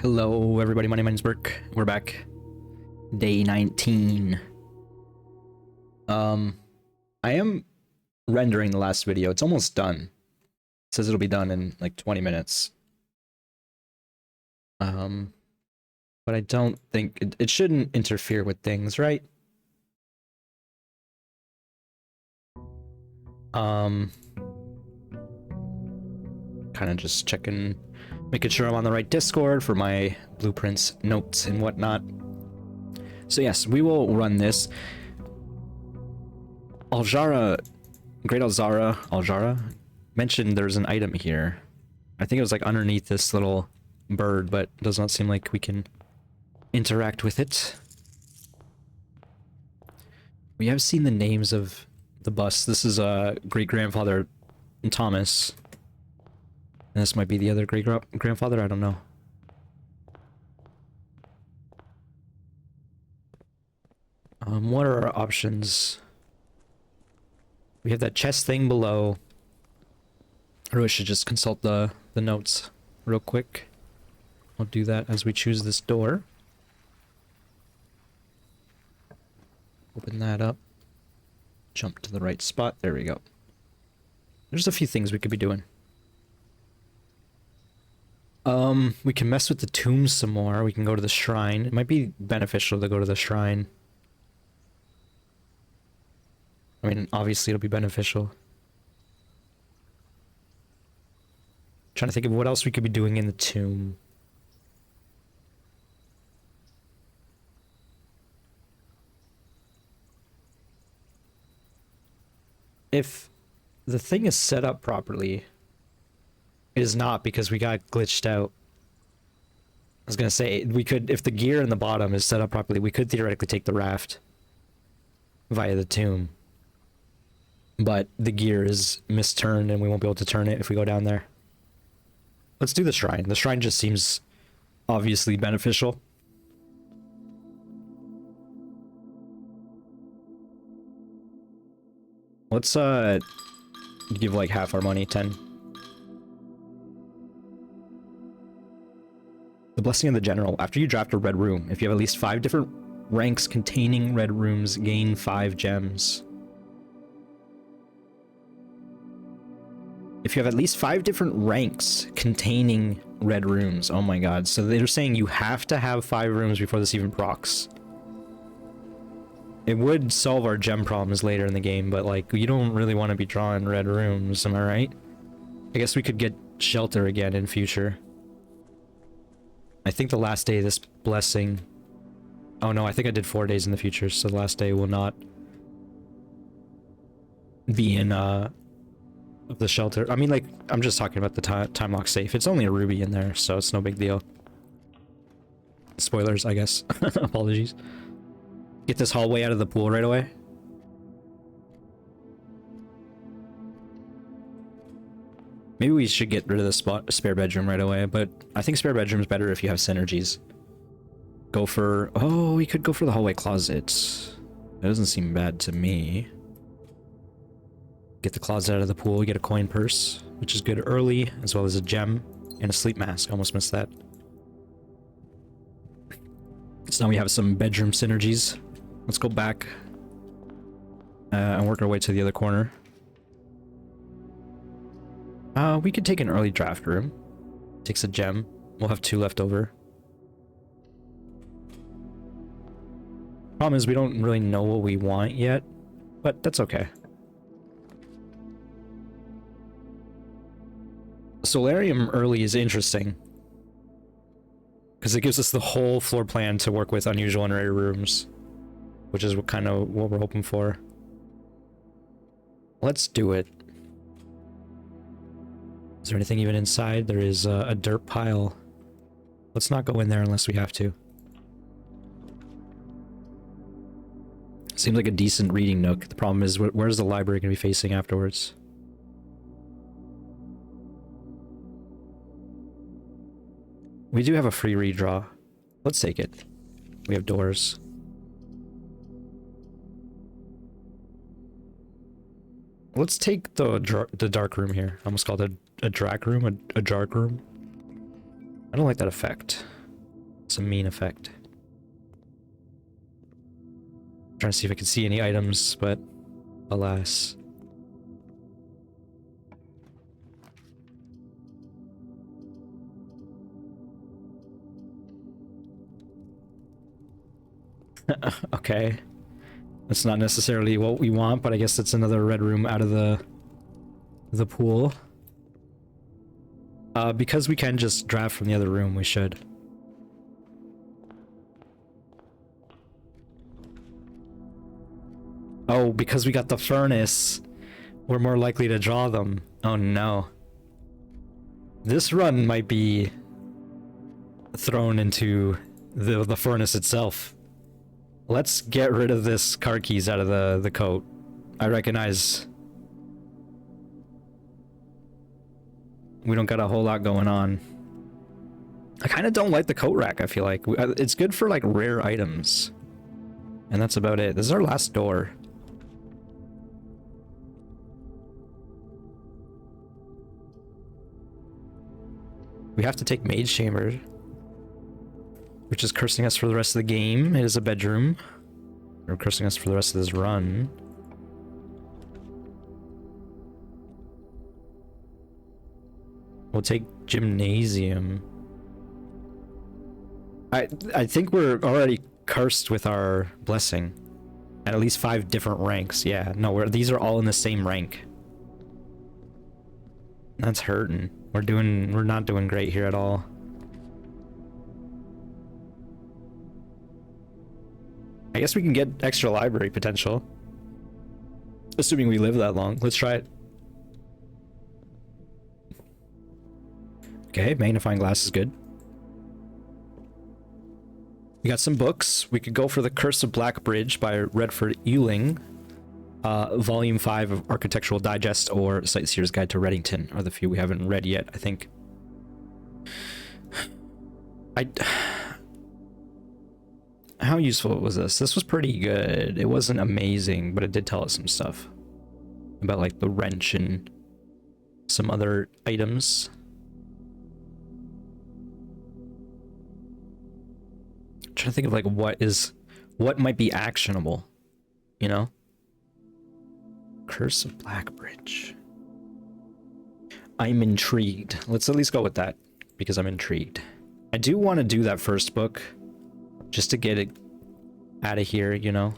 Hello everybody, my name is Burke. We're back. Day 19. I am rendering the last video. It's almost done. It says it'll be done in like 20 minutes. But I don't think it shouldn't interfere with things, right? Kind of just checking, making sure I'm on the right Discord for my blueprints, notes, and whatnot. So yes, we will run this. Great Aljara mentioned there's an item here. I think it was like underneath this little bird, but it does not seem like we can interact with it. We have seen the names of the bus. This is great-grandfather Thomas. And this might be the other great-grandfather, I don't know. What are our options? We have that chest thing below. Or I should just consult the notes real quick. I'll do that as we choose this door. Open that up. Jump to the right spot. There we go. There's a few things we could be doing. We can mess with the tombs some more. We can go to the shrine. It might be beneficial to go to the shrine. I mean, obviously it'll be beneficial. Trying to think of what else we could be doing in the tomb. If the thing is set up properly, it is not because we got glitched out. I was gonna say, we could, if the gear in the bottom is set up properly, we could theoretically take the raft via the tomb. But the gear is misturned and we won't be able to turn it if we go down there. Let's do the shrine. The shrine just seems obviously beneficial. Let's give like half our money, 10. The Blessing of the General. After you draft a red room, if you have at least 5 different ranks containing red rooms, gain 5 gems. If you have at least 5 different ranks containing red rooms. Oh my god. So they're saying you have to have 5 rooms before this even procs. It would solve our gem problems later in the game, but like, you don't really want to be drawing red rooms, am I right? I guess we could get shelter again in future. I think the last day of this blessing... Oh no, I think I did 4 days in the future, so the last day will not be in, of the shelter. I mean, like, I'm just talking about the time lock safe. It's only a ruby in there, so it's no big deal. Spoilers, I guess. Apologies. Get this hallway out of the pool right away. Maybe we should get rid of the spare bedroom right away, but I think spare bedroom is better if you have synergies. Go for... Oh, we could go for the hallway closet. That doesn't seem bad to me. Get the closet out of the pool, get a coin purse, which is good early, as well as a gem and a sleep mask. I almost missed that. So now we have some bedroom synergies. Let's go back and work our way to the other corner. We could take an early draft room. Takes a gem. We'll have 2 left over. Problem is we don't really know what we want yet, but that's okay. Solarium early is interesting because it gives us the whole floor plan to work with unusual and rare rooms, which is what we're hoping for. Let's do it. Is there anything even inside? There is a dirt pile. Let's not go in there unless we have to. Seems like a decent reading nook. The problem is, where's the library going to be facing afterwards? We do have a free redraw. Let's take it. We have doors. Let's take the dark room here. I almost called it a dark room, a dark room. I don't like that effect. Some mean effect. Trying to see if I can see any items, but alas. Okay. That's not necessarily what we want, but I guess it's another red room out of the pool. Because we can just draft from the other room, we should. Oh, because we got the furnace, we're more likely to draw them. Oh no. This run might be thrown into the furnace itself. Let's get rid of this car keys out of the coat. I recognize we don't got a whole lot going on. I kind of don't like the coat rack, I feel like. It's good for like rare items. And that's about it. This is our last door. We have to take Mage Chamber, which is cursing us for the rest of the game. It is a bedroom. Or cursing us for the rest of this run. We'll take Gymnasium. I think we're already cursed with our blessing. At least 5 different ranks. Yeah, no, these are all in the same rank. That's hurting. We're not doing great here at all. I guess we can get extra library potential. Assuming we live that long. Let's try it. Okay, magnifying glass is good. We got some books. We could go for The Curse of Black Bridge by Redford Ewing. Volume 5 of Architectural Digest or Sightseer's Guide to Reddington are the few we haven't read yet, I think. How useful was this? This was pretty good. It wasn't amazing, but it did tell us some stuff. About like the wrench and some other items. I'm trying to think of like what might be actionable, you know? Curse of Blackbridge. I'm intrigued. Let's at least go with that, because I'm intrigued. I do want to do that first book, just to get it out of here, you know?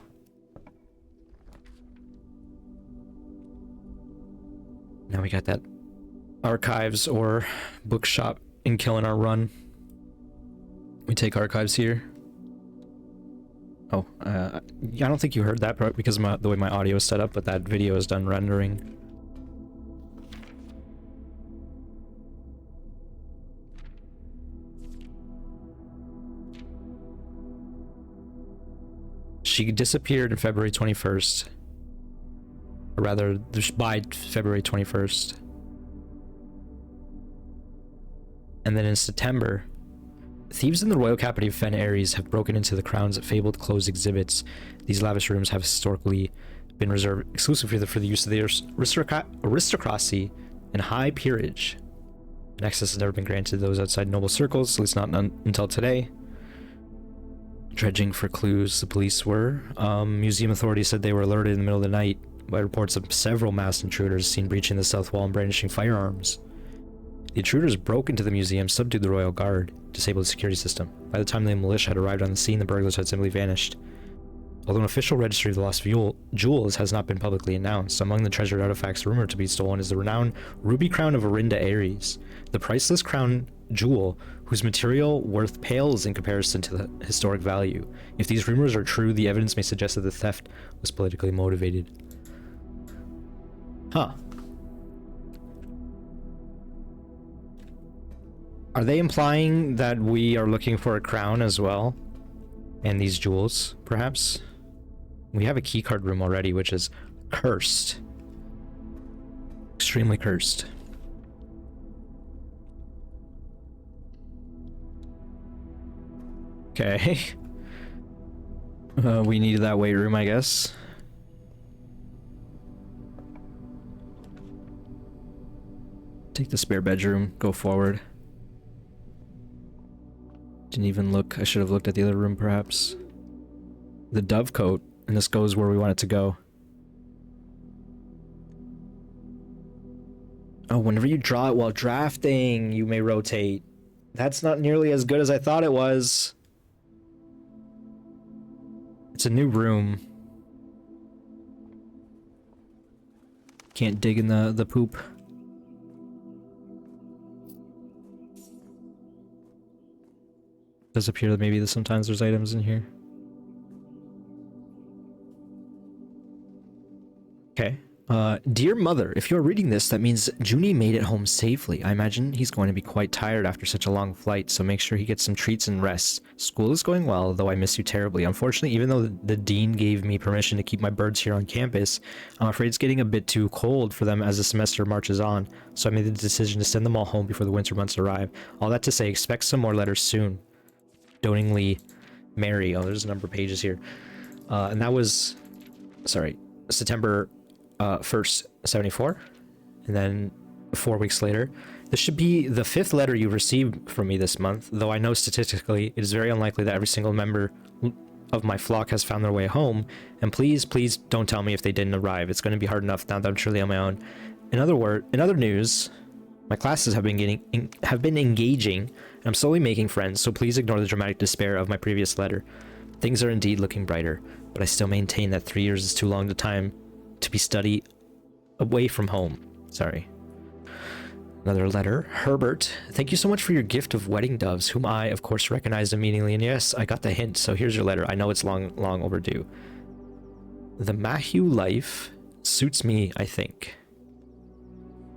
Now we got that archives or bookshop in killing our run. We take archives here. Oh, I don't think you heard that part because of the way my audio is set up, but that video is done rendering. She disappeared on February 21st. Or rather, by February 21st. And then in September, thieves in the Royal Capity of Fen Ares have broken into the Crown's fabled closed exhibits. These lavish rooms have historically been reserved exclusively for the use of the aristocracy and high peerage. And access has never been granted to those outside noble circles, at least not until today. Dredging for clues, the police were. Museum authorities said they were alerted in the middle of the night by reports of several masked intruders seen breaching the south wall and brandishing firearms. The intruders broke into the museum, subdued the royal guard, disabled the security system. By the time the militia had arrived on the scene, the burglars had simply vanished. Although an official registry of the lost jewels has not been publicly announced, among the treasured artifacts rumored to be stolen is the renowned ruby crown of Arinda Ares, the priceless crown jewel whose material worth pales in comparison to the historic value. If these rumors are true, the evidence may suggest that the theft was politically motivated. Huh. Are they implying that we are looking for a crown as well? And these jewels, perhaps? We have a keycard room already, which is cursed. Extremely cursed. Okay. We needed that weight room, I guess. Take the spare bedroom, go forward. Didn't even look. I should have looked at the other room, perhaps. The dove coat, and this goes where we want it to go. Oh, whenever you draw it while drafting, you may rotate. That's not nearly as good as I thought it was. It's a new room. Can't dig in the poop. Does appear that maybe sometimes there's items in here. Okay. Dear mother, if you're reading this, that means Junie made it home safely. I imagine he's going to be quite tired after such a long flight, so make sure he gets some treats and rests. School is going well, though I miss you terribly. Unfortunately, even though the dean gave me permission to keep my birds here on campus, I'm afraid it's getting a bit too cold for them as the semester marches on, so I made the decision to send them all home before the winter months arrive. All that to say, expect some more letters soon. Doningly, Mary. Oh, there's a number of pages here. And that was, sorry, September 1st, 74, and then 4 weeks later. This should be the 5th letter you received from me this month, though I know statistically it is very unlikely that every single member of my flock has found their way home, and please don't tell me if they didn't arrive. It's going to be hard enough now that I'm truly on my own. In other news, my classes have been engaging, and I'm slowly making friends, so please ignore the dramatic despair of my previous letter. Things are indeed looking brighter, but I still maintain that 3 years is too long a time to be study away from home. Sorry. Another letter. Herbert, thank you so much for your gift of wedding doves, whom I, of course, recognized immediately. And yes, I got the hint, so here's your letter. I know it's long overdue. The Mahue life suits me, I think.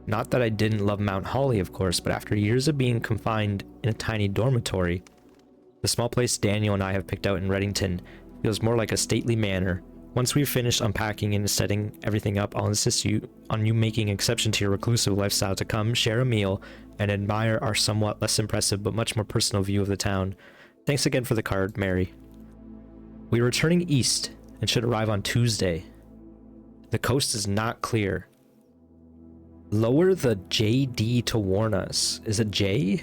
Not that I didn't love Mount Holly, of course, but after years of being confined in a tiny dormitory, the small place Daniel and I have picked out in Reddington feels more like a stately manor. Once we've finished unpacking and setting everything up, I'll insist on you making exception to your reclusive lifestyle to come, share a meal, and admire our somewhat less impressive but much more personal view of the town. Thanks again for the card, Mary. We are returning east and should arrive on Tuesday. The coast is not clear. Lower the JD to warn us. Is it J?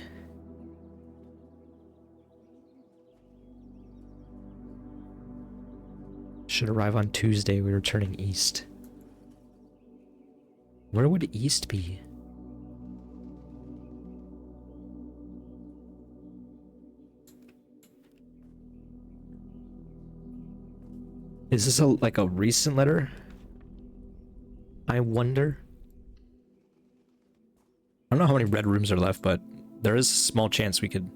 Should arrive on Tuesday. We're returning east. Where would east be? Is this like a recent letter? I wonder. I don't know how many red rooms are left, but there is a small chance we could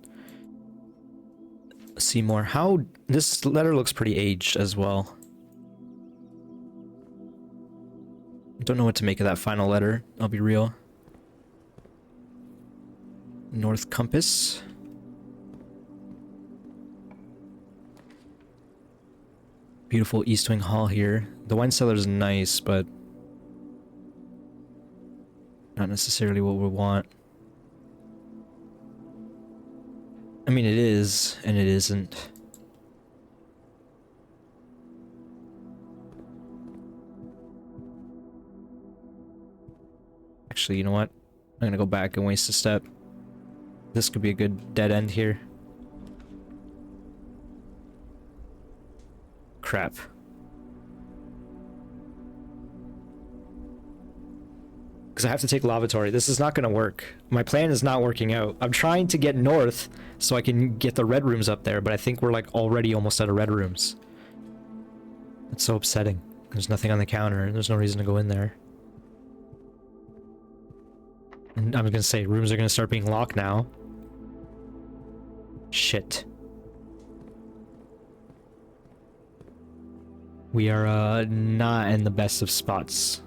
see more. How this letter looks pretty aged as well. Don't know what to make of that final letter, I'll be real. North Compass. Beautiful East Wing Hall here. The wine cellar is nice, but not necessarily what we want. I mean, it is, and it isn't. Actually, you know what? I'm gonna go back and waste a step. This could be a good dead end here. Crap. Because I have to take lavatory. This is not gonna work. My plan is not working out. I'm trying to get north so I can get the red rooms up there, but I think we're like already almost out of red rooms. It's so upsetting. There's nothing on the counter, and there's no reason to go in there. And I'm gonna say rooms are gonna start being locked now. Shit. We are not in the best of spots.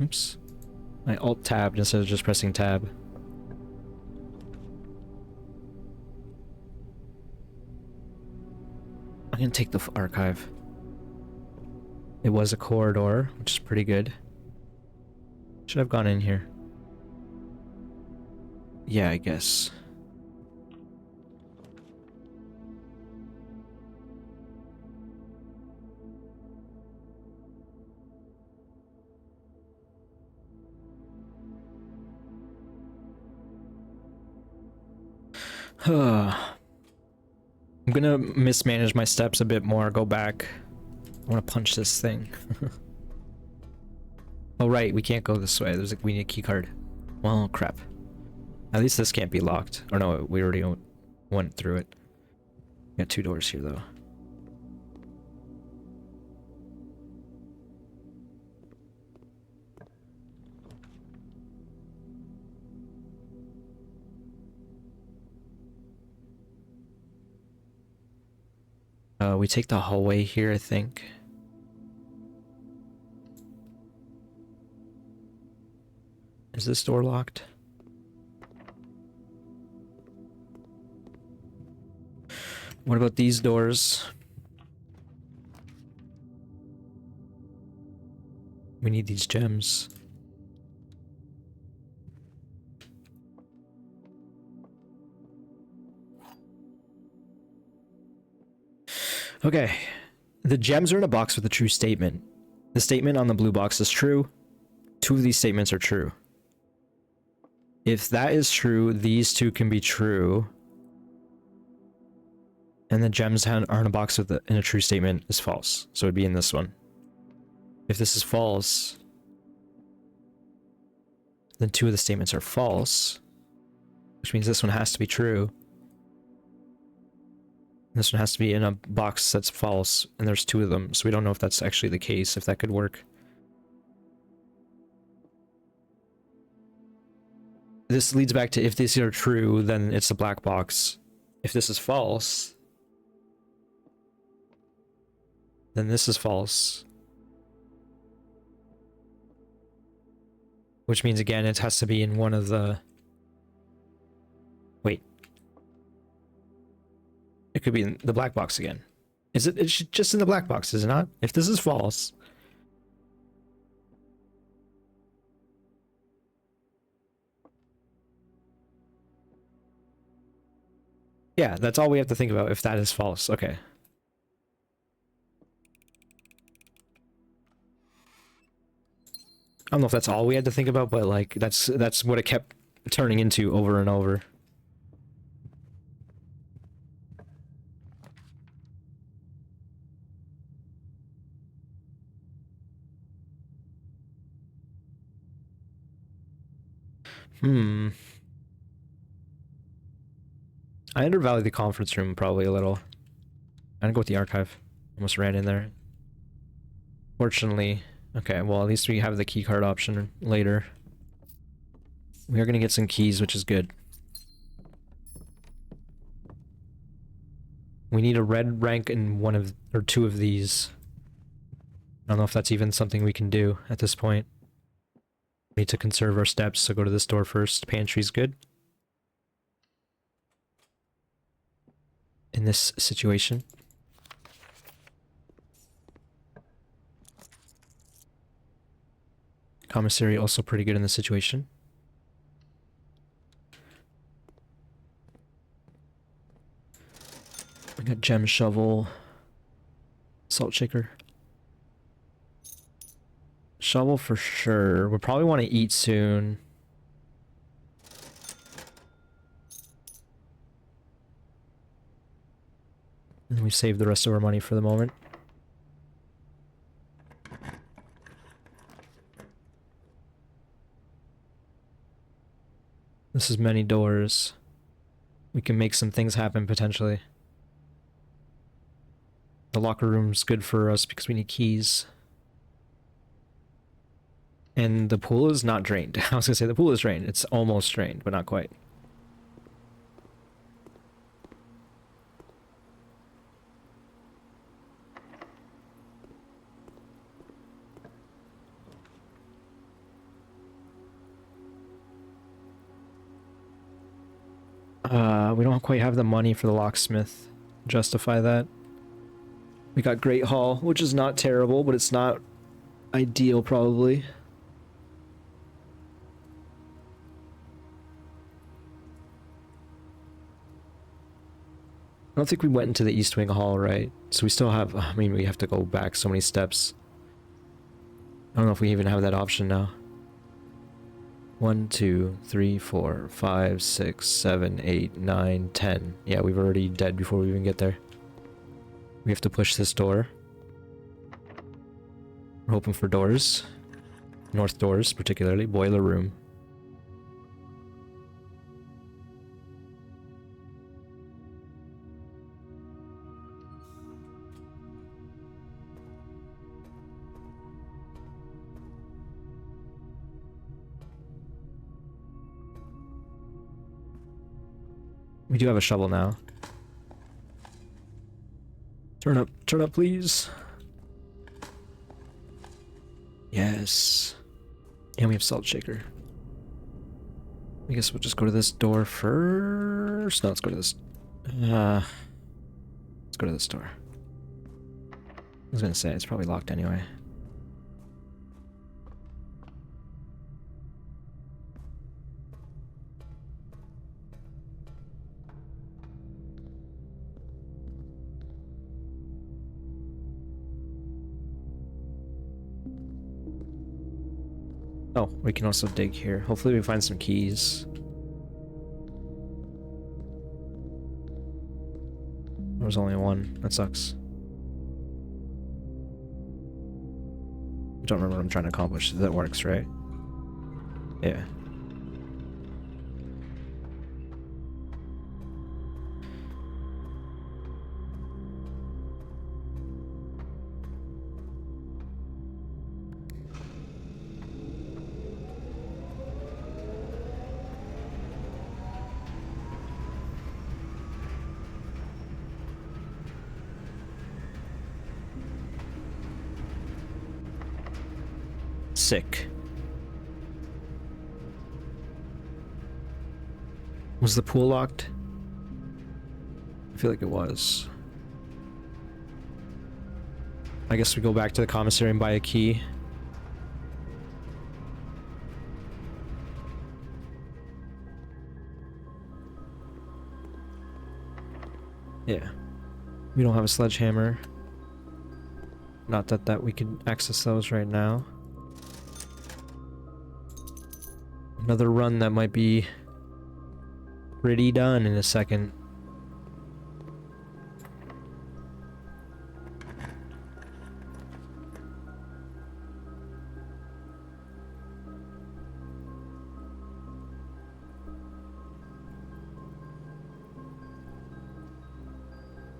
Oops. I alt tabbed instead of just pressing tab. I'm gonna take the archive. It was a corridor, which is pretty good. Should have gone in here. Yeah, I guess. I'm gonna mismanage my steps a bit more, go back. I want to punch this thing. Oh right, we can't go this way. We need a key card. Well, crap. At least this can't be locked. Or no, we already went through it. Got 2 doors here though. We take the hallway here, I think. Is this door locked? What about these doors? We need these gems. Okay. The gems are in a box with a true statement. The statement on the blue box is true. 2 of these statements are true. If that is true, these 2 can be true. And the gems are in a box with in a true statement is false. So it'd be in this one. If this is false, then 2 of the statements are false, which means this one has to be true. This one has to be in a box that's false, and there's 2 of them, so we don't know if that's actually the case, if that could work. This leads back to if these are true, then it's a black box. If this is false, then this is false. Which means, again, it has to be in one of the... Wait. It could be in the black box again. Is it? It's just in the black box, is it not? If this is false... Yeah, that's all we have to think about if that is false. Okay. I don't know if that's all we had to think about, but like that's what it kept turning into over and over. I undervalued the conference room probably a little. I'm gonna go with the archive. Almost ran in there. Fortunately, okay, well at least we have the key card option later. We are gonna get some keys, which is good. We need a red rank in one of, or 2 of these. I don't know if that's even something we can do at this point. We need to conserve our steps, so go to this door first. Pantry's good. In this situation. Commissary also pretty good in this situation. I got gem shovel, salt shaker. Shovel for sure. We'll probably want to eat soon. And we save the rest of our money for the moment. This is many doors. We can make some things happen potentially. The locker room's good for us because we need keys. And the pool is not drained. I was gonna say the pool is drained. It's almost drained, but not quite. We don't quite have the money for the locksmith. Justify that. We got Great Hall, which is not terrible, but it's not ideal probably. I don't think we went into the East Wing Hall, right? So we still have, I mean, we have to go back so many steps. I don't know if we even have that option now. 1, 2, 3, 4, 5, 6, 7, 8, 9, 10. Yeah, we've already dead before we even get there. We have to push this door. We're hoping for doors. North doors, particularly. Boiler room. We do have a shovel now. Turn up, please. Yes. And we have salt shaker. I guess we'll just go to this door first. No, let's go to this. Let's go to this door. I was gonna say, it's probably locked anyway. Oh, we can also dig here. Hopefully we find some keys. There was only one. That sucks. I don't remember what I'm trying to accomplish. That works, right? Yeah. Sick. Was the pool locked? I feel like it was. I guess we go back to the commissary and buy a key. Yeah. We don't have a sledgehammer. Not that we can access those right now. Another run that might be pretty done in a second.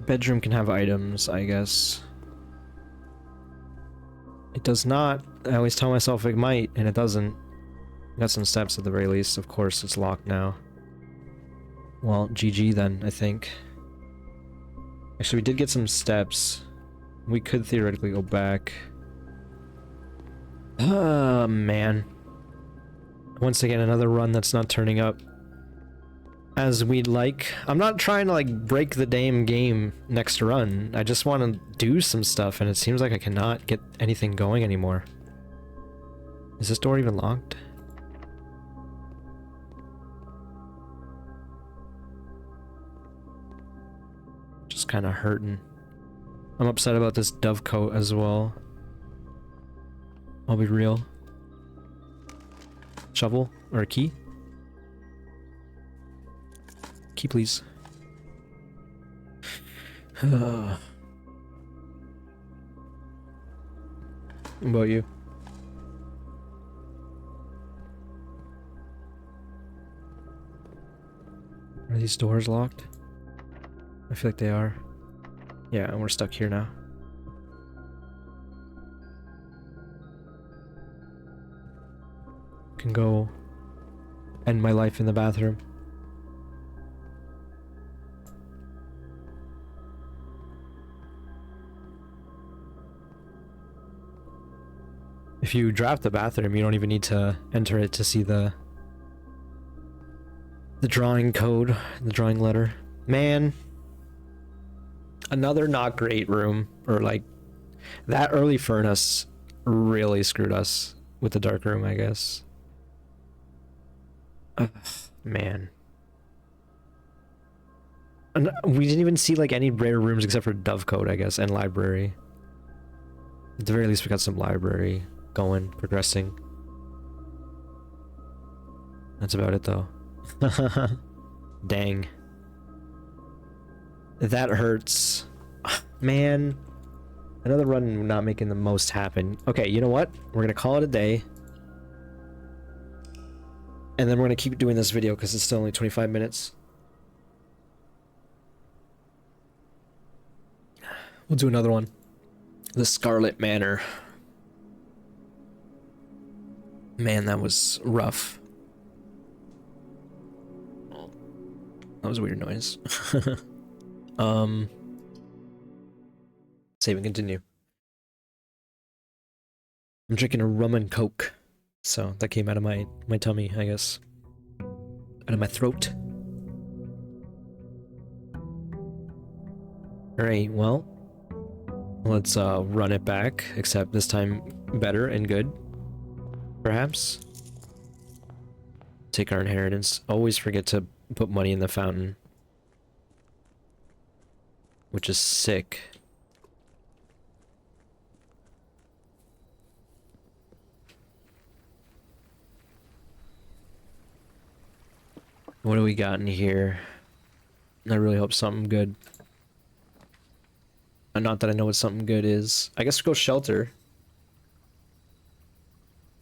Bedroom can have items, I guess. It does not. I always tell myself it might, and it doesn't. Got some steps at the very least. Of course, it's locked now. Well, GG then, I think. Actually, we did get some steps. We could theoretically go back. Man. Once again, another run that's not turning up as we'd like. I'm not trying to, like, break the damn game next run. I just want to do some stuff, and it seems like I cannot get anything going anymore. Is this door even locked? Just kind of hurting. I'm upset about this dovecote as well. I'll be real. Shovel or a key? Key, please. What about you? Are these doors locked? I feel like they are. Yeah, and we're stuck here now. Can go end my life in the bathroom. If you draft the bathroom, you don't even need to enter it to see the drawing code, the drawing letter. Man. Another not great room, or like that early furnace really screwed us with the dark room, I guess. Man. And we didn't even see like any rare rooms except for Dovecote, I guess, and library. At the very least, we got some library going, progressing. That's about it though. Dang. That hurts. Man. Another run not making the most happen. Okay, you know what? We're gonna call it a day. And then we're gonna keep doing this video because it's still only 25 minutes. We'll do another one. The Scarlet Manor. Man, that was rough. That was a weird noise. Save and continue. I'm drinking a rum and coke. So that came out of my tummy, I guess. Out of my throat. Alright, well. Let's run it back, except this time better and good. Perhaps. Take our inheritance. Always forget to put money in the fountain. Which is sick. What do we got in here? I really hope something good. Not that I know what something good is. I guess go shelter.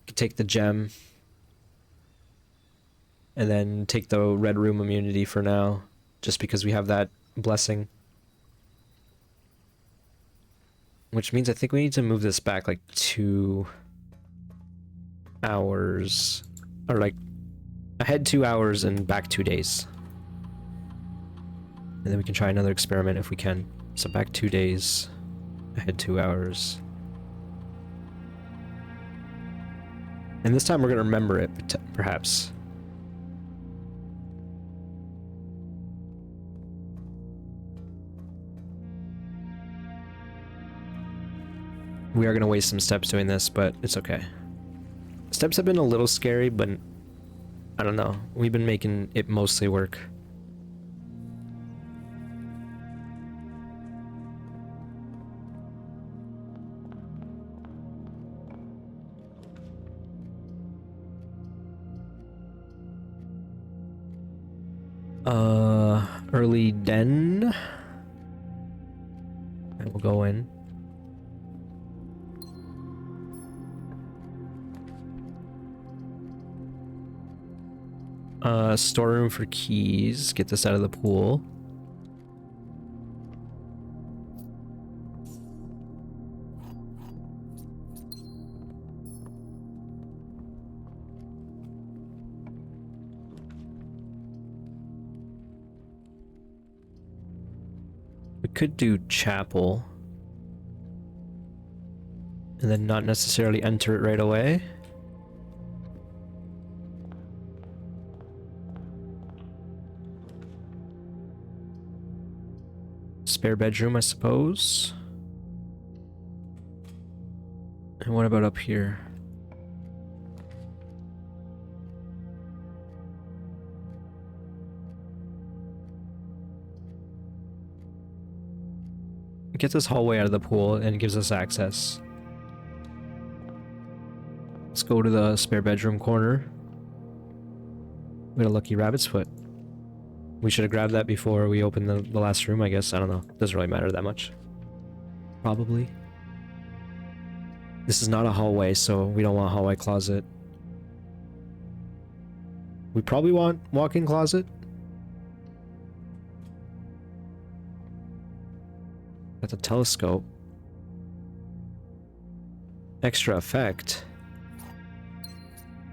Could take the gem. And then take the red room immunity for now. Just because we have that blessing. Which means I think we need to move this back like 2 hours. Or like ahead 2 hours and back 2 days. And then we can try another experiment if we can. So back 2 days, ahead 2 hours. And this time we're gonna remember it, perhaps. We are gonna waste some steps doing this, but it's okay. Steps have been a little scary, but I don't know. We've been making it mostly work. Early den. And we'll go in. Storeroom for keys. Get this out of the pool. We could do chapel. And then not necessarily enter it right away. Spare bedroom, I suppose. And what about up here? Get this hallway out of the pool and it gives us access. Let's go to the spare bedroom corner. We got a lucky rabbit's foot. We should have grabbed that before we opened the last room, I guess. I don't know. Doesn't really matter that much. Probably. This is not a hallway, so we don't want a hallway closet. We probably want walk-in closet. Got the telescope. Extra effect.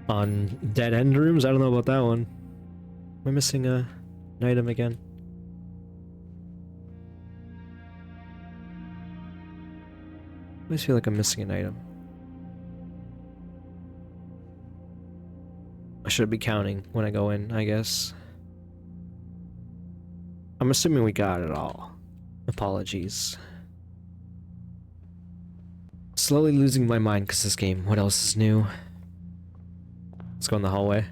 On dead end rooms? I don't know about that one. Am I missing an item again? I always feel like I'm missing an item. I should be counting when I go in, I guess. I'm assuming we got it all. Apologies. Slowly losing my mind because this game. What else is new? Let's go in the hallway.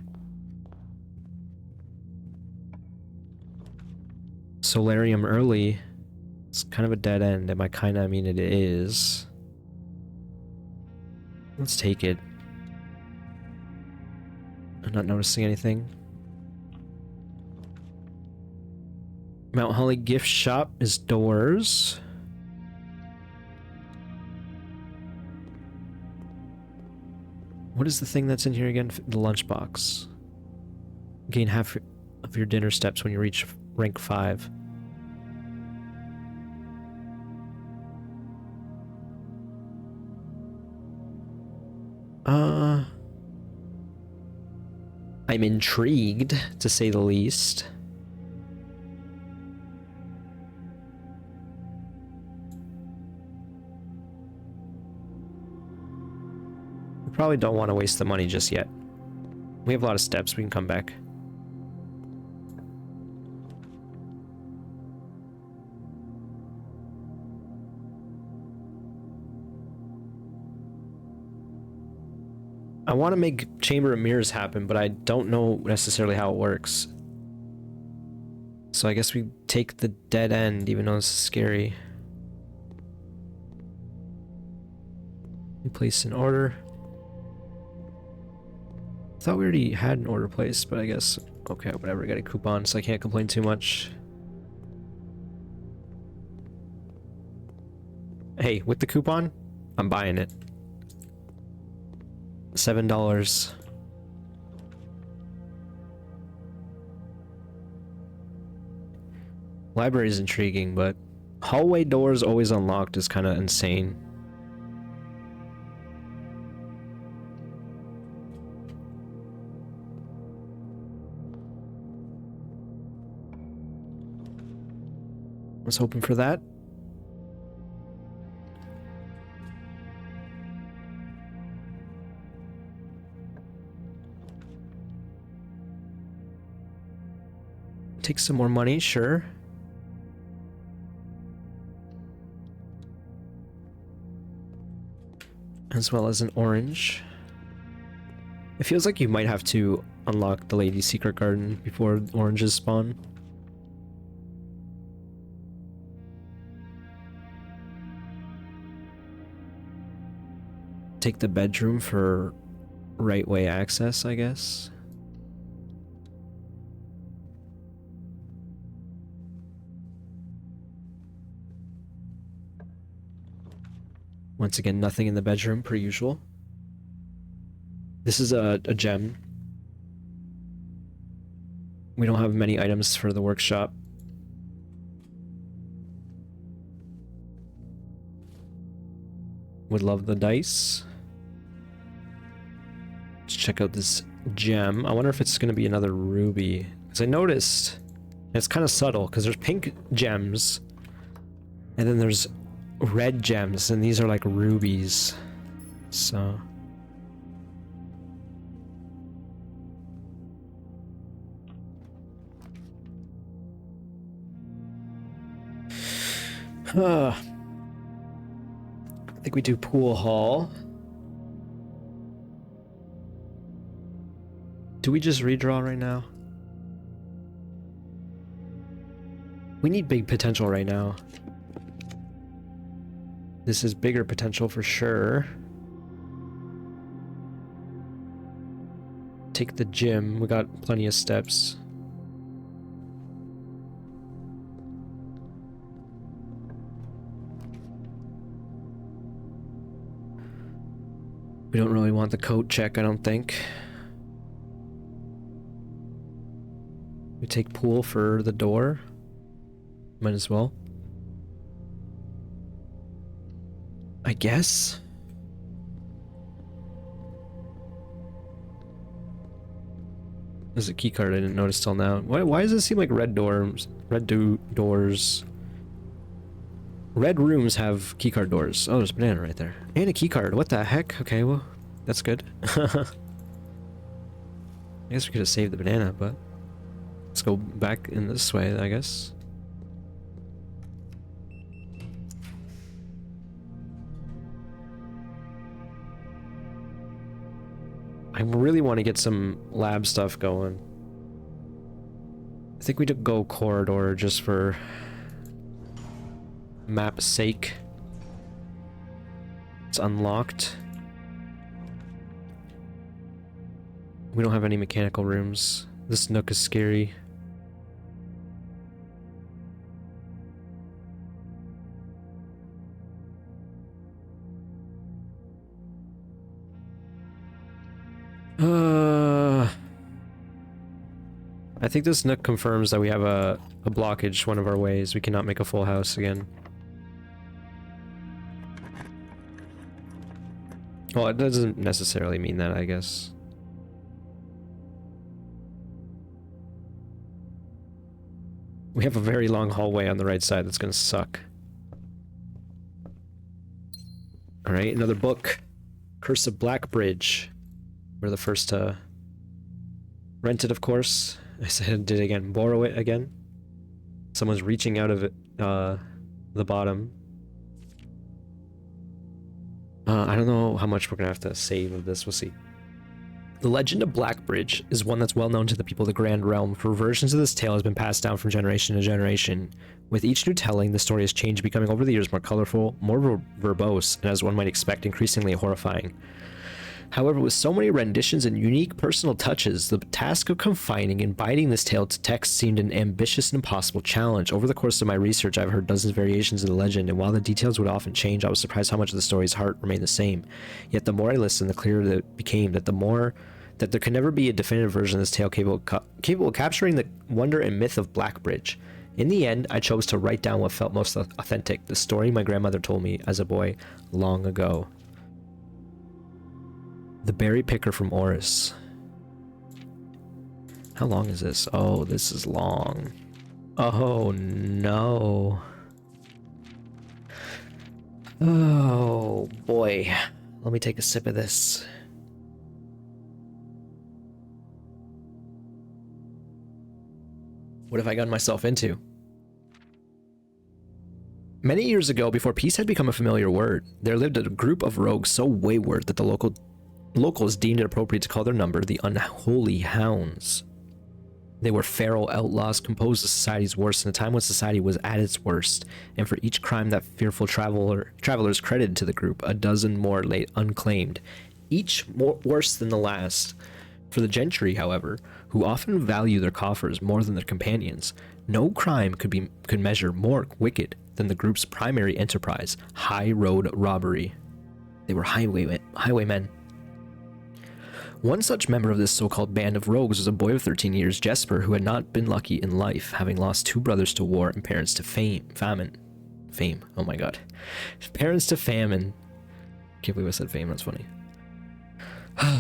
Solarium early. It's kind of a dead end. Am I kinda? I mean, it is. Let's take it. I'm not noticing anything. Mount Holly gift shop is doors. What is the thing that's in here again? The lunchbox. Gain half of your dinner steps when you reach rank 5. I'm intrigued, to say the least. We probably don't want to waste the money just yet. We have a lot of steps, we can come back. I want to make Chamber of Mirrors happen, but I don't know necessarily how it works. So I guess we take the dead end, even though it's scary. We place an order. I thought we already had an order placed, but I guess... Okay, whatever, I got a coupon, so I can't complain too much. Hey, with the coupon, I'm buying it. $7. Library is intriguing, but hallway doors always unlocked is kind of insane. I was hoping for that. Take some more money, sure. As well as an orange. It feels like you might have to unlock the Lady's Secret Garden before oranges spawn. Take the bedroom for right way access, I guess. Once again, nothing in the bedroom, per usual. This is a gem. We don't have many items for the workshop. Would love the dice. Let's check out this gem. I wonder if it's going to be another ruby. Because I noticed, it's kind of subtle, because there's pink gems, and then there's red gems, and these are like rubies. So I think we do pool hall. Do we just redraw right now? We need big potential right now. This is bigger potential for sure. Take the gym. We got plenty of steps. We don't really want the coat check, I don't think. We take pool for the door. Might as well. I guess. There's a key card I didn't notice till now. Why does it seem like red doors? Doors. Red rooms have keycard doors. Oh, there's a banana right there. And a keycard. What the heck? Okay, well, that's good. I guess we could have saved the banana, but let's go back in this way, I guess. I really want to get some lab stuff going. I think we could go corridor just for map's sake. It's unlocked. We don't have any mechanical rooms. This nook is scary. I think this nook confirms that we have a blockage one of our ways. We cannot make a full house again. Well, it doesn't necessarily mean that, I guess. We have a very long hallway on the right side that's gonna suck. Alright, another book. Curse of Blackbridge. We're the first to rent it, of course. I said did it again. Borrow it again. Someone's reaching out of it, the bottom. I don't know how much we're gonna have to save of this. We'll see. The legend of Blackbridge is one that's well known to the people of the Grand Realm, for versions of this tale has been passed down from generation to generation. With each new telling, the story has changed, becoming over the years more colorful, more verbose, and as one might expect, increasingly horrifying. However, with so many renditions and unique personal touches, the task of confining and binding this tale to text seemed an ambitious and impossible challenge. Over the course of my research, I've heard dozens of variations of the legend, and while the details would often change, I was surprised how much of the story's heart remained the same. Yet the more I listened, the clearer it became that there could never be a definitive version of this tale capable of capturing the wonder and myth of Blackbridge. In the end, I chose to write down what felt most authentic, the story my grandmother told me as a boy long ago. The Berry Picker from Oris. How long is this? Oh, this is long. Oh, no. Oh, boy. Let me take a sip of this. What have I gotten myself into? Many years ago, before peace had become a familiar word, there lived a group of rogues so wayward that the locals deemed it appropriate to call their number the Unholy Hounds. They were feral outlaws composed of society's worst in a time when society was at its worst, and for each crime that fearful travelers credited to the group, a dozen more lay unclaimed, each more worse than the last. For the gentry, however, who often value their coffers more than their companions, no crime could measure more wicked than the group's primary enterprise, high road robbery. They were highwaymen. One such member of this so-called band of rogues was a boy of 13 years, Jesper, who had not been lucky in life, having lost 2 brothers to war and parents to famine. Oh my god. Parents to famine. Can't believe I said fame, that's funny.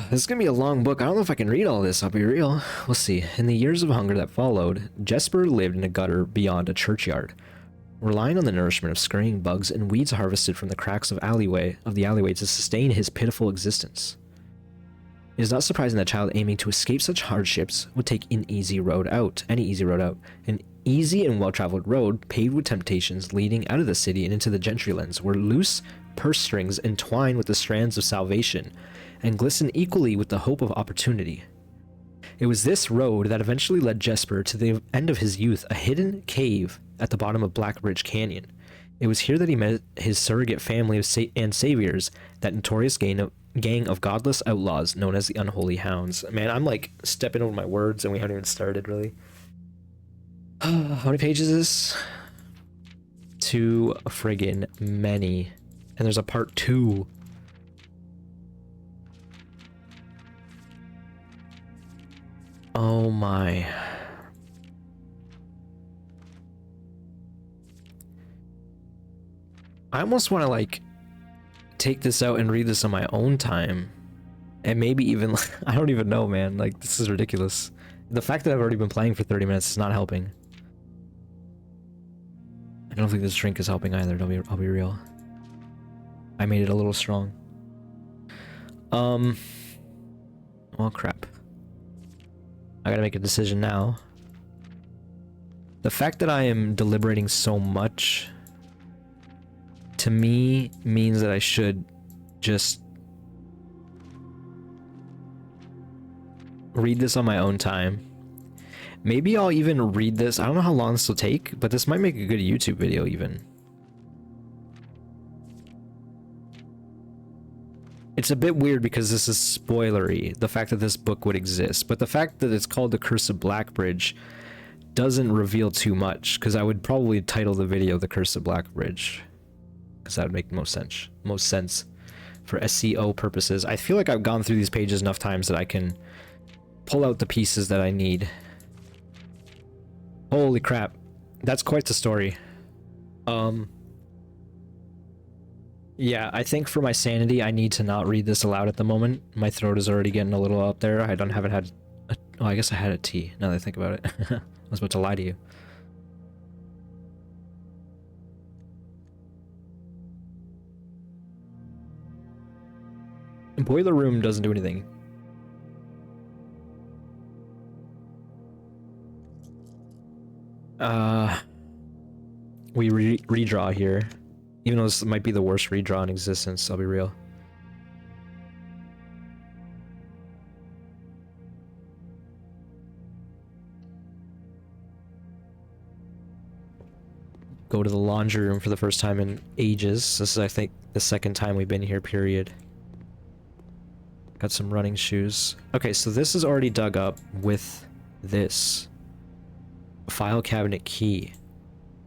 This is gonna be a long book. I don't know if I can read all this, I'll be real. We'll see. In the years of hunger that followed, Jesper lived in a gutter beyond a churchyard, relying on the nourishment of scurrying bugs and weeds harvested from the cracks of the alleyway to sustain his pitiful existence. It is not surprising that a child aiming to escape such hardships would take any easy road out. An easy and well-traveled road paved with temptations leading out of the city and into the gentrylands, where loose purse strings entwine with the strands of salvation and glisten equally with the hope of opportunity. It was this road that eventually led Jesper to the end of his youth, a hidden cave at the bottom of Blackbridge Canyon. It was here that he met his surrogate family of saviors, that notorious gang of godless outlaws known as the Unholy Hounds. Man, I'm like stepping over my words and we haven't even started, really. How many pages is this? 2 friggin' many. And there's a part 2. Oh my. I almost want to like take this out and read this on my own time, and maybe even I don't even know, man. Like, this is ridiculous. The fact that I've already been playing for 30 minutes is not helping. I don't think this drink is helping either. I'll be real. I made it a little strong. Well, crap. I gotta make a decision now. The fact that I am deliberating so much, to me, means that I should just read this on my own time. Maybe I'll even read this. I don't know how long this will take, but this might make a good YouTube video even. It's a bit weird because this is spoilery, the fact that this book would exist, but the fact that it's called The Curse of Blackbridge doesn't reveal too much, because I would probably title the video The Curse of Blackbridge, because that would make most sense for SEO purposes. I feel like I've gone through these pages enough times that I can pull out the pieces that I need. Holy crap, that's quite the story. Yeah, I think for my sanity, I need to not read this aloud at the moment. My throat is already getting a little up there. I haven't had oh, I guess I had a tea, now that I think about it. I was about to lie to you. Boiler Room doesn't do anything. We redraw here. Even though this might be the worst redraw in existence, I'll be real. Go to the laundry room for the first time in ages. This is, I think, the second time we've been here, period. Got some running shoes. Okay, so this is already dug up with this file cabinet key.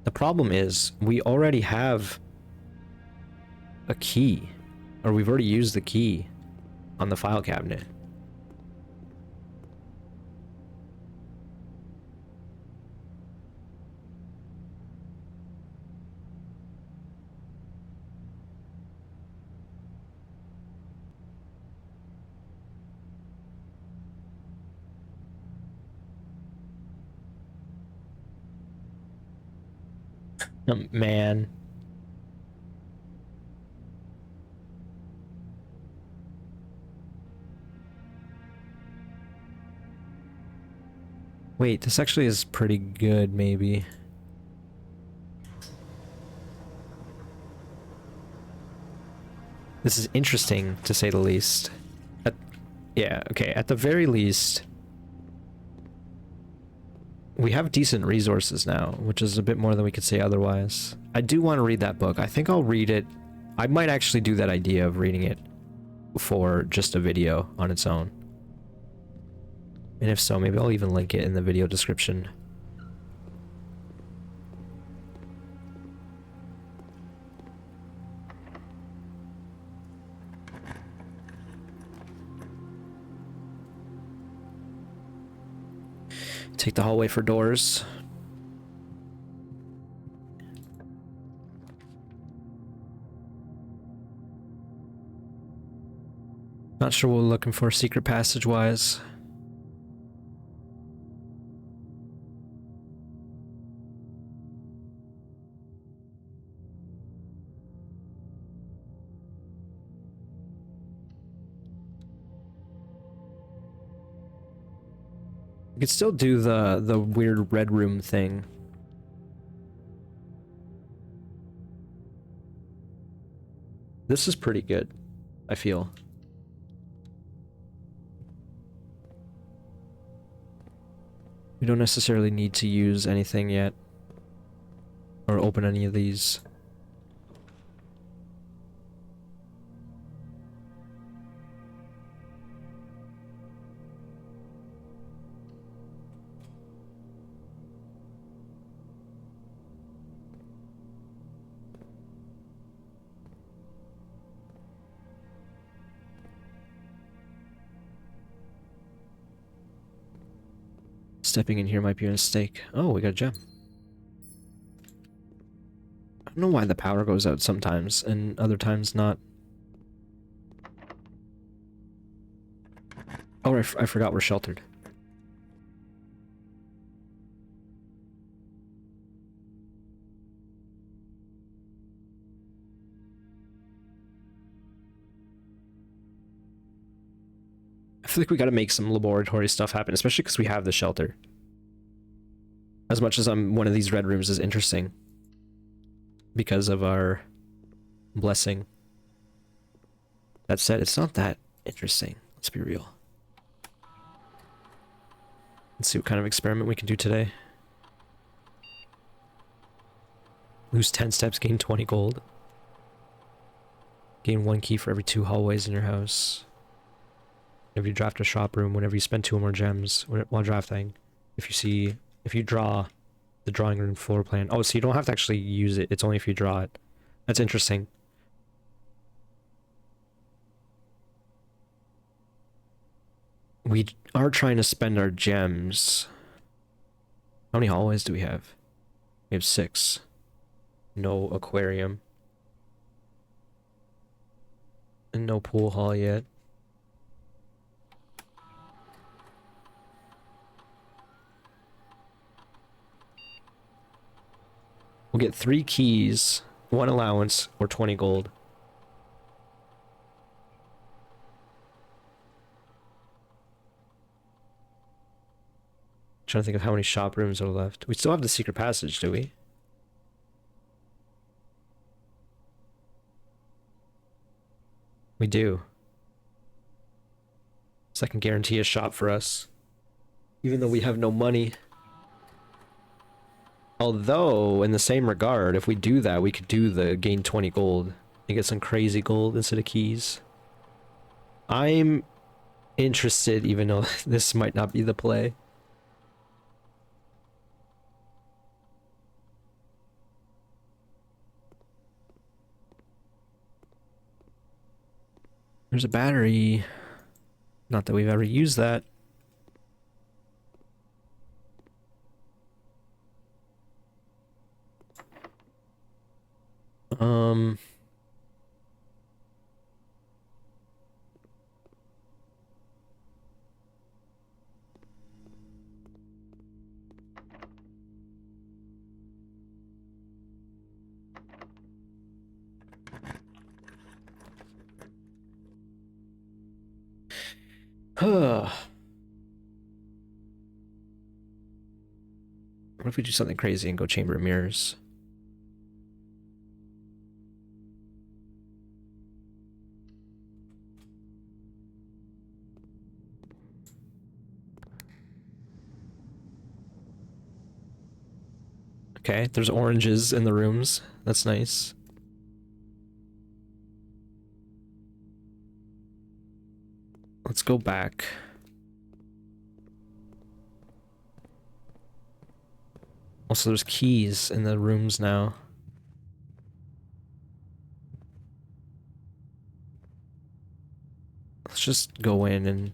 The problem is, we already have a key, or we've already used the key on the file cabinet. Man. Wait, this actually is pretty good, maybe. This is interesting, to say the least. Yeah, okay, at the very least, we have decent resources now, which is a bit more than we could say otherwise. I do want to read that book. I think I'll read it. I might actually do that idea of reading it for just a video on its own. And if so, maybe I'll even link it in the video description. Take the hallway for doors. Not sure what we're looking for secret passage-wise. We could still do the weird red room thing. This is pretty good, I feel. We don't necessarily need to use anything yet, or open any of these. Stepping in here might be a mistake. Oh, we got a gem. I don't know why the power goes out sometimes and other times not. Oh, I forgot we're sheltered. I feel like we gotta make some laboratory stuff happen, especially because we have the shelter. As much as one of these red rooms is interesting because of our blessing. That said, it's not that interesting. Let's be real. Let's see what kind of experiment we can do today. Lose 10 steps, gain 20 gold. Gain 1 key for every 2 hallways in your house. If you draft a shop room, whenever you spend 2 or more gems while drafting. If you draw the drawing room floor plan. Oh, so you don't have to actually use it. It's only if you draw it. That's interesting. We are trying to spend our gems. How many hallways do we have? We have 6. No aquarium. And no pool hall yet. We'll get 3 keys, 1 allowance, or 20 gold. Trying to think of how many shop rooms are left. We still have the secret passage, do we? We do. So that can guarantee a shop for us. Even though we have no money. Although, in the same regard, if we do that, we could do the gain 20 gold and get some crazy gold instead of keys. I'm interested, even though this might not be the play. There's a battery. Not that we've ever used that. What if we do something crazy and go Chamber of Mirrors? Okay, there's oranges in the rooms. That's nice. Let's go back. Also, there's keys in the rooms now. Let's just go in and...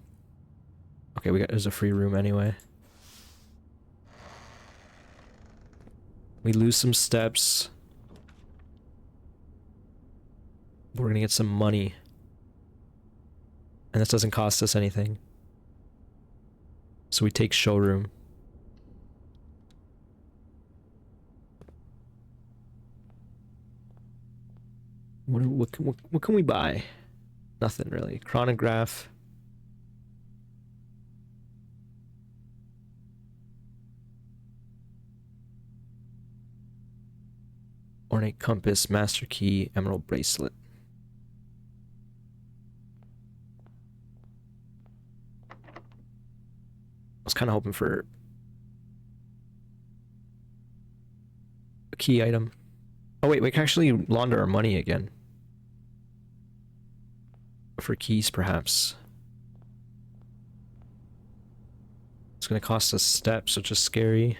Okay, there's a free room anyway. We lose some steps. We're gonna get some money. And this doesn't cost us anything. So we take showroom. What can we buy? Nothing really. Chronograph. Ornate compass, master key, emerald bracelet. I was kind of hoping for a key item. Oh wait, we can actually launder our money again. For keys, perhaps. It's gonna cost us steps, which is scary.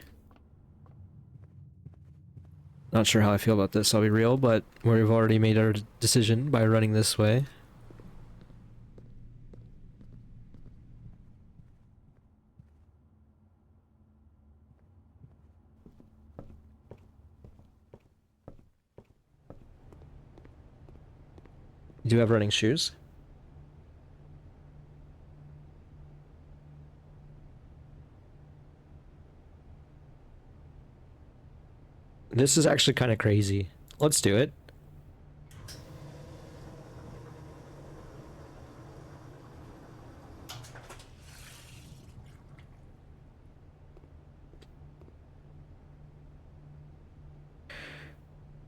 Not sure how I feel about this, I'll be real, but we've already made our decision by running this way. You do have running shoes? This is actually kind of crazy. Let's do it.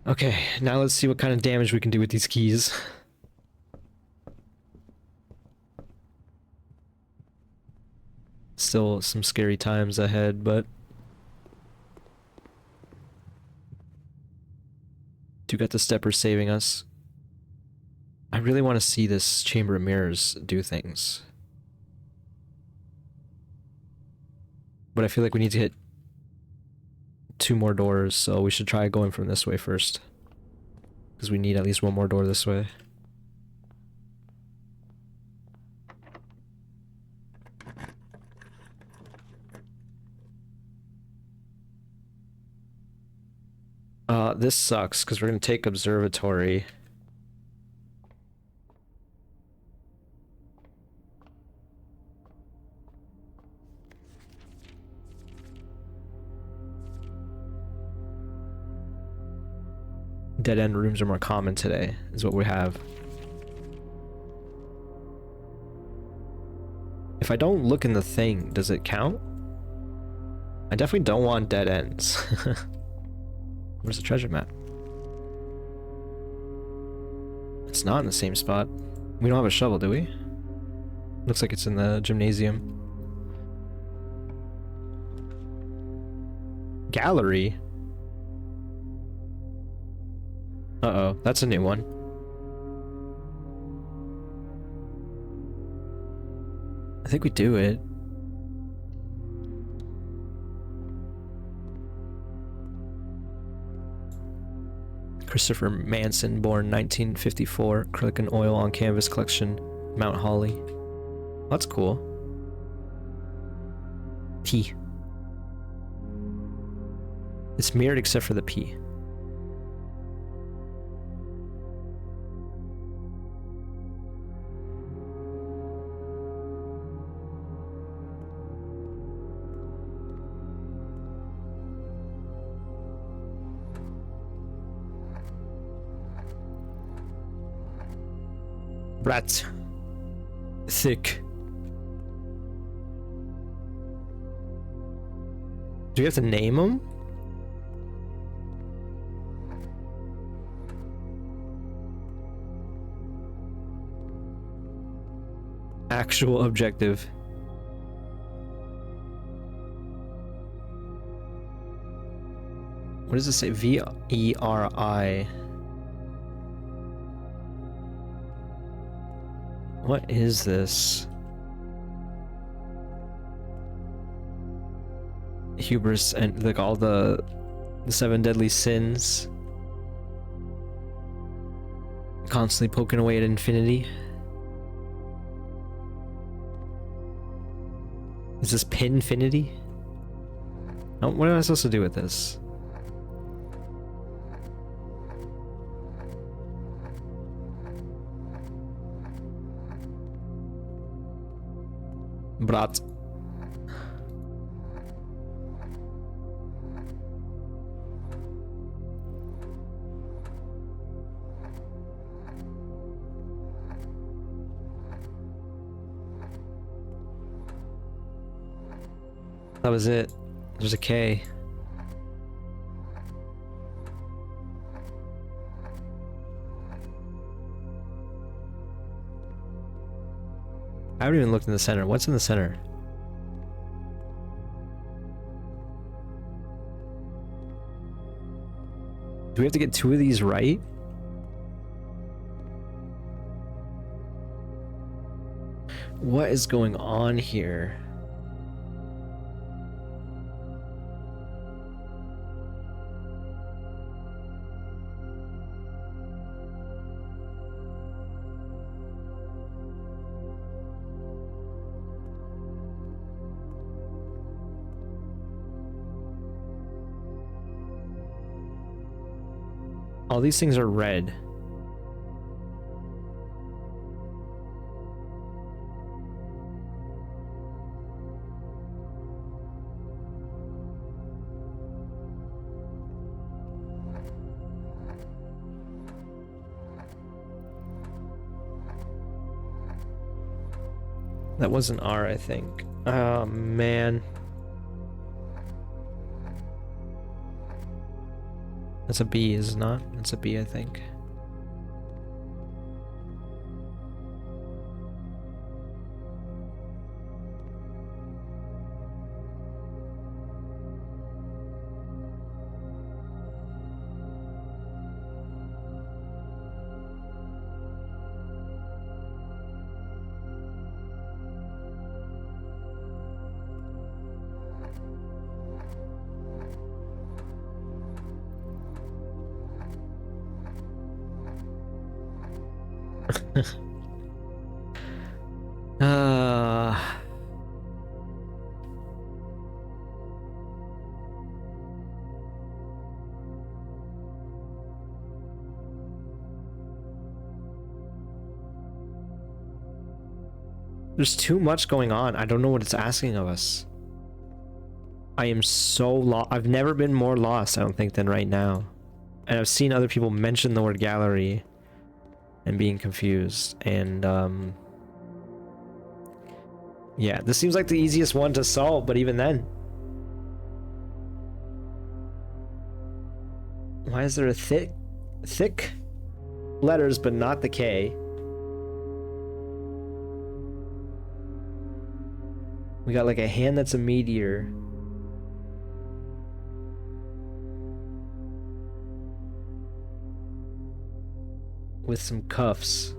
Okay, now let's see what kind of damage we can do with these keys. Still some scary times ahead, but... do get the stepper saving us. I I really want to see this Chamber of Mirrors do things. But I feel like we need to hit 2 more doors, so we should try going from this way first. Because we need at least 1 more door this way. This sucks, because we're gonna take Observatory. Dead-end rooms are more common today, is what we have. If I don't look in the thing, does it count? I definitely don't want dead ends. Where's the treasure map? It's not in the same spot. We don't have a shovel, do we? Looks like it's in the gymnasium. Gallery? Uh-oh, that's a new one. I think we do it. Christopher Manson, born 1954, acrylic and oil on canvas collection, Mount Holly. That's cool. P. It's mirrored except for the P. Rat. Thick. Do we have to name them? Actual objective. What does it say? V-E-R-I. What is this? Hubris and like all the 7 deadly sins. Constantly poking away at infinity. Is this Pinfinity? Oh, what am I supposed to do with this? Brat. That was it. There's a K. I haven't even looked in the center. What's in the center? Do we have to get 2 of these right? What is going on here? All these things are red. That was an R, I think. Oh, man. That's a B, is it not? It's a B, I think. uh There's too much going on. I don't know what it's asking of us. I am so lost. I've never been more lost, I don't think, than right now. And I've seen other people mention the word gallery and being confused. And, yeah, this seems like the easiest one to solve, but even then. Why is there a thick letters, but not the K? We got like a hand that's a meteor. With some cuffs.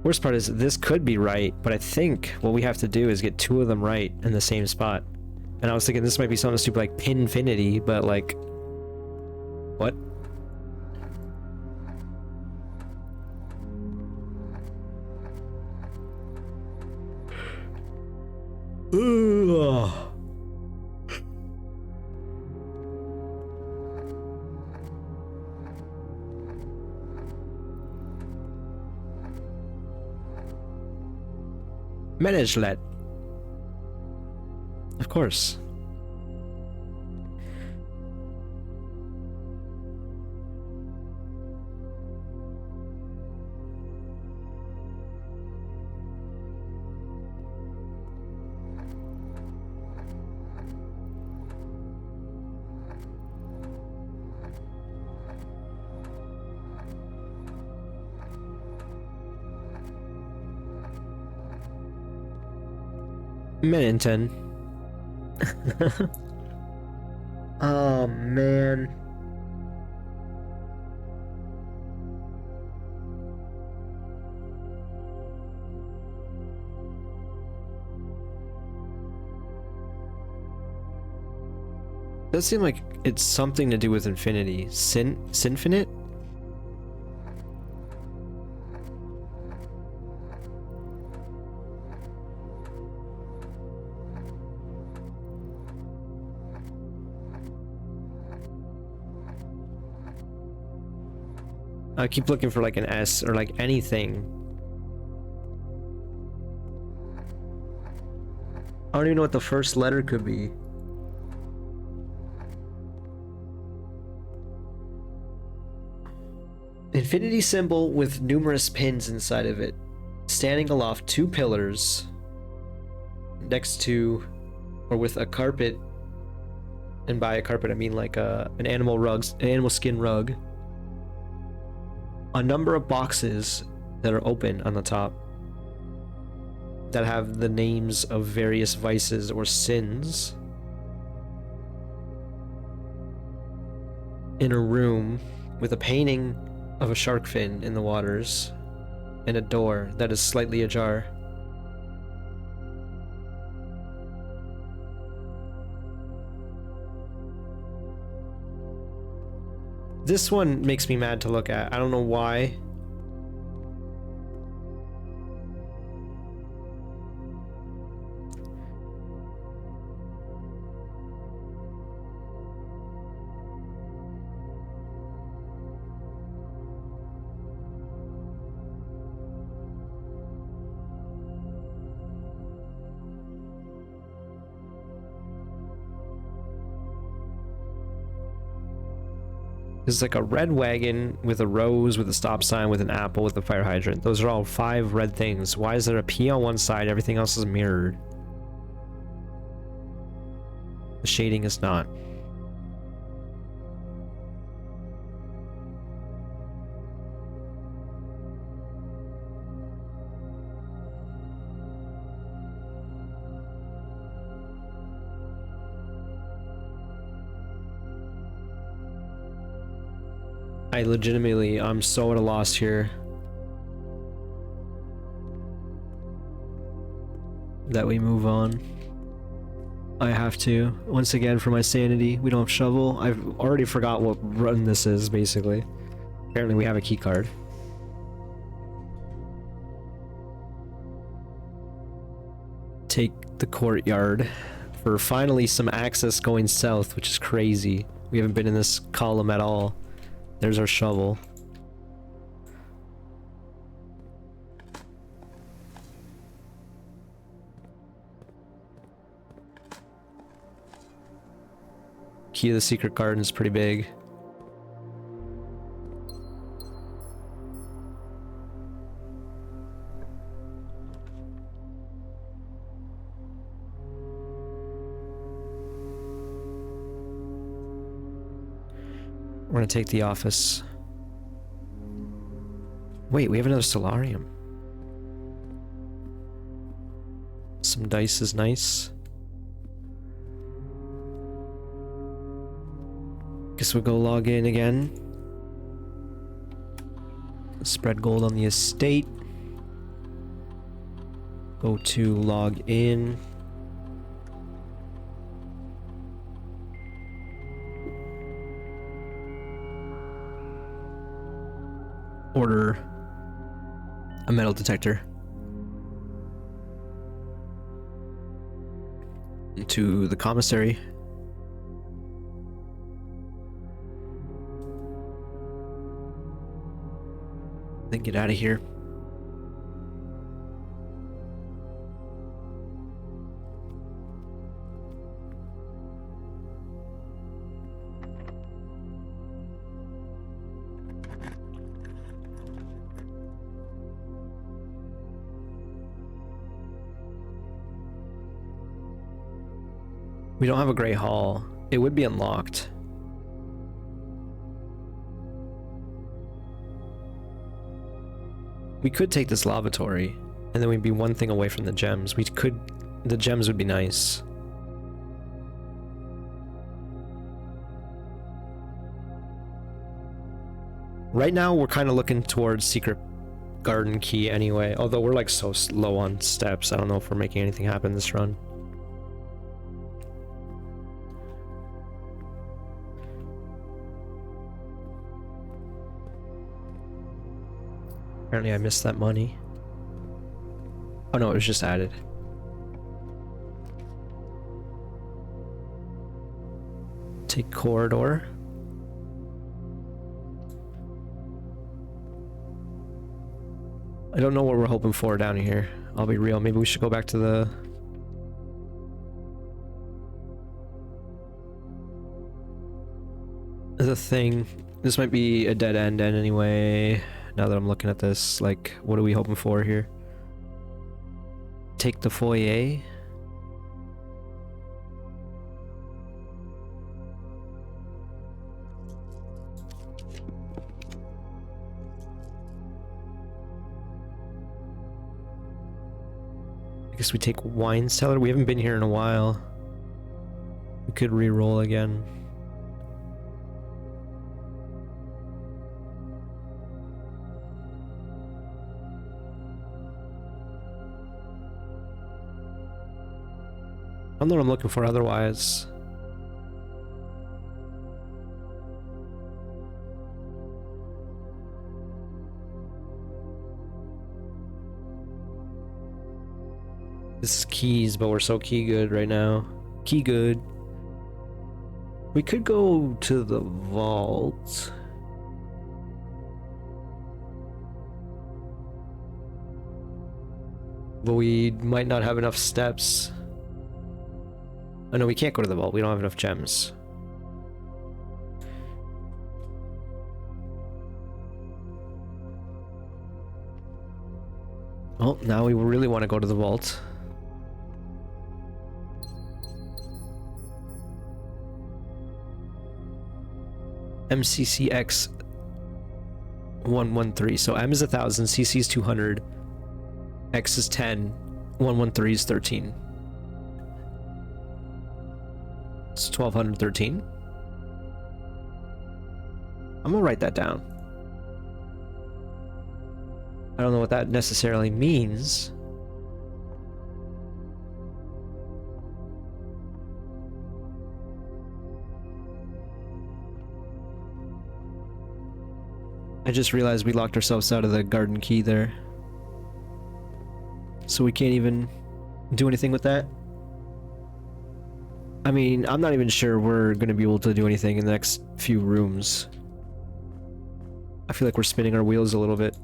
Worst part is this could be right, but I think what we have to do is get two of them right in the same spot. And I was thinking this might be something stupid like Pinfinity, but like... What? Ugh. Managlet. Of course. Minington. Oh man. Does seem like it's something to do with infinity. Sinfinite? I keep looking for like an S or like anything. I don't even know what the first letter could be. Infinity symbol with numerous pins inside of it. Standing aloft two pillars next to or with a carpet. And by a carpet I mean like an animal skin rug. A number of boxes that are open on the top that have the names of various vices or sins. In a room with a painting of a shark fin in the waters and a door that is slightly ajar. This one makes me mad to look at. I don't know why. This is like a red wagon with a rose, with a stop sign, with an apple, with a fire hydrant. Those are all 5 red things. Why is there a P on one side? Everything else is mirrored. The shading is not. I'm so at a loss here. That we move on. I have to. Once again, for my sanity, we don't have shovel. I've already forgot what run this is, basically. Apparently we have a key card. Take the courtyard for finally some access going south, which is crazy. We haven't been in this column at all. There's our shovel. Key to the secret garden is pretty big. We're gonna take the office. Wait, we have another solarium. Some dice is nice. Guess we'll go log in again. Spread gold on the estate. Go to log in. Order a metal detector. To the commissary. Then get out of here. We don't have a Great Hall. It would be unlocked. We could take this lavatory, and then we'd be one thing away from the gems. We could... The gems would be nice. Right now, we're kind of looking towards secret garden key anyway. Although we're like so low on steps. I don't know if we're making anything happen this run. Apparently I missed that money. Oh no, it was just added. Take corridor. I don't know what we're hoping for down here. I'll be real. Maybe we should go back to the thing. This might be a dead end anyway. Now that I'm looking at this, like, what are we hoping for here? Take the foyer? I guess we take wine cellar. We haven't been here in a while. We could re-roll again. I don't know what I'm looking for otherwise. This is keys, but we're so key good right now. Key good. We could go to the vault. But we might not have enough steps. Oh no, we can't go to the vault. We don't have enough gems. Well, now we really want to go to the vault. MCCX 113. So M is 1000, CC is 200, X is 10, 113 is 13. It's 1213. I'm gonna write that down. I don't know what that necessarily means. I just realized we locked ourselves out of the garden key there. So we can't even do anything with that. I mean, I'm not even sure we're gonna be able to do anything in the next few rooms. I feel like we're spinning our wheels a little bit.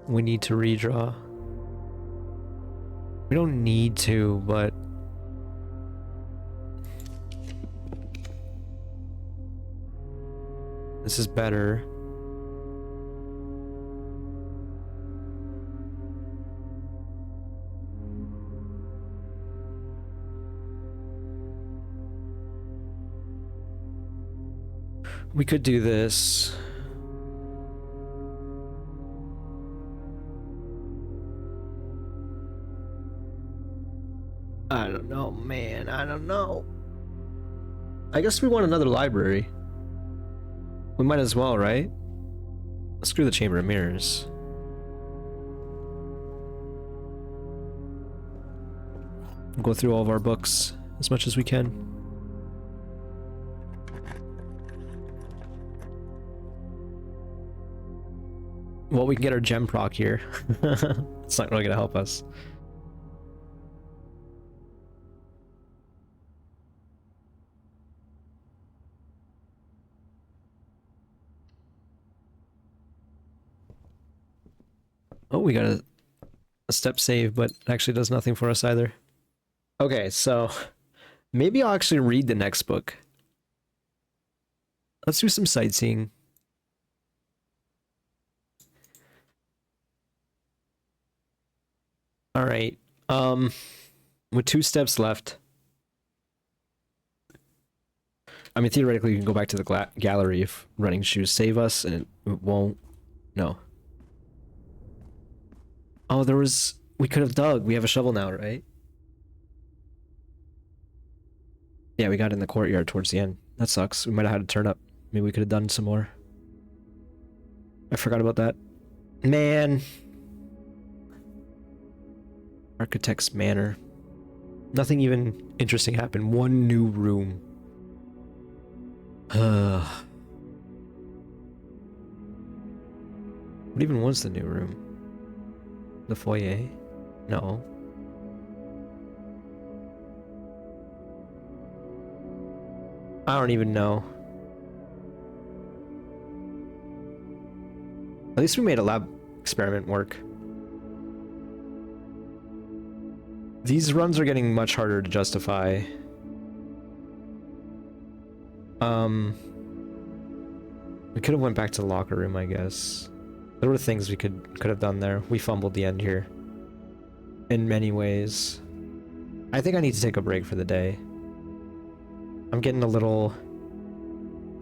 We need to redraw. We don't need to, but... this is better. We could do this. I don't know, man. I don't know. I guess we want another library. We might as well, right? Screw the Chamber of Mirrors. We'll go through all of our books as much as we can. Well, we can get our gem proc here. It's not really gonna help us. Oh, we got a step save, but it actually does nothing for us either. Okay, so maybe I'll actually read the next book. Let's do some sightseeing. All right. With 2 steps left. I mean, theoretically, you can go back to the gallery if running shoes save us, and it won't. No. Oh, there was... we could have dug. We have a shovel now, right? Yeah, we got in the courtyard towards the end. That sucks. We might have had to turn up. Maybe we could have done some more. I forgot about that. Man. Architect's Manor. Nothing even interesting happened. 1 new room. What even was the new room? The foyer? No. I don't even know. At least we made a lab experiment work. These runs are getting much harder to justify. We could have went back to the locker room, I guess. There were things we could have done there. We fumbled the end here. In many ways. I think I need to take a break for the day. I'm getting a little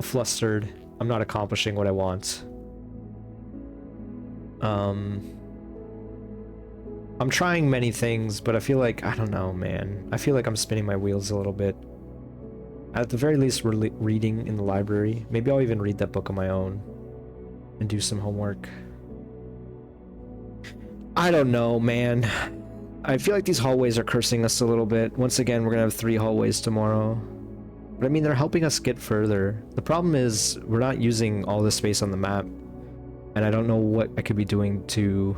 flustered. I'm not accomplishing what I want. I'm trying many things, but I feel like, I don't know, man. I feel like I'm spinning my wheels a little bit. At the very least, we're reading in the library. Maybe I'll even read that book on my own and do some homework. I don't know, man. I feel like these hallways are cursing us a little bit. Once again, we're gonna have 3 hallways tomorrow. But I mean, they're helping us get further. The problem is, we're not using all the space on the map. And I don't know what I could be doing to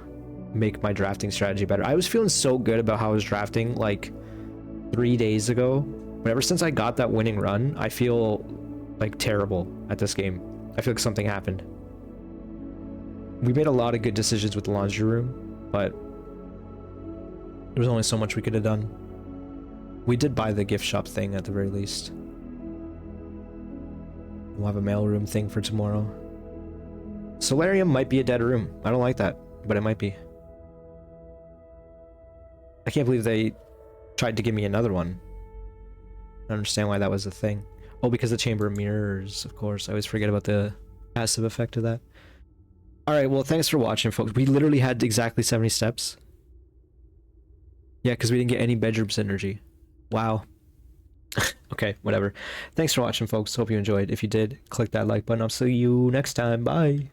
make my drafting strategy better. I was feeling so good about how I was drafting like 3 days ago. But ever since I got that winning run, I feel like terrible at this game. I feel like something happened. We made a lot of good decisions with the laundry room, but there was only so much we could have done. We did buy the gift shop thing at the very least. We'll have a mailroom thing for tomorrow. Solarium might be a dead room. I don't like that, but it might be. I can't believe they tried to give me another one. I don't understand why that was a thing. Oh, because the Chamber of Mirrors, of course. I always forget about the passive effect of that. Alright, well, thanks for watching, folks. We literally had exactly 70 steps. Yeah, because we didn't get any bedroom synergy. Wow. Okay, whatever. Thanks for watching, folks. Hope you enjoyed. If you did, click that like button. I'll see you next time. Bye.